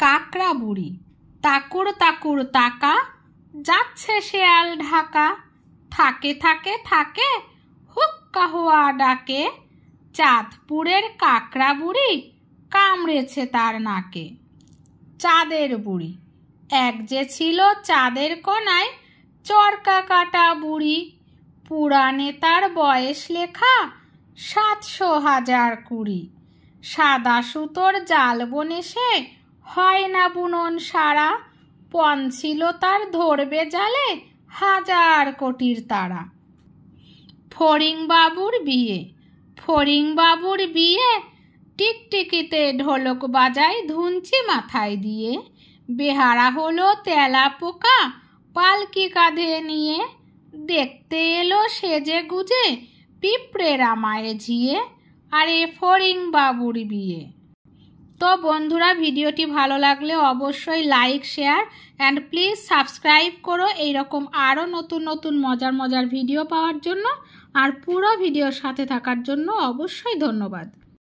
কাকড়া বুড়ি। তাকুর তাকুর তাকা, যাচ্ছে শেয়াল ঢাকা। থাকে থাকে থাকে, হুক্কা হুয়া ডাকে। চাঁদপুরের কাকড়া বুড়ি, কামড়েছে তার নাকে। চাঁদের বুড়ি। এক যে ছিল চাঁদের কোনায় চরকা কাটা বুড়ি। পুরাণে তার বয়স লেখা ৭০০,০২০। সাদা সুতোর জাল বনে সে হয় না বুনন সারা। পণ ছিল তার ধরবে জালে ১,০০০ কোটির তারা। ফড়িং বাবুর বিয়ে। ফড়িং বাবুর বিয়ে, টিকটিকিতে ঢোলক বাজায় ধুনচি মাথায় দিয়ে। বেহারা হলো তেলা পোকা পালকি কাঁধে নিয়ে। দেখতে এলো সেজে গুজে পিঁপড়ে রামায়ে ঝিয়ে। আরে ফড়িং বাবুর বিয়ে। তো বন্ধুরা, ভিডিওটি ভালো লাগলে অবশ্যই like, share and please subscribe করো এইরকম আরও নতুন নতুন মজার মজার ভিডিও পাওয়ার জন্য। আর পুরো ভিডিওর সাথে থাকার জন্য অবশ্যই ধন্যবাদ।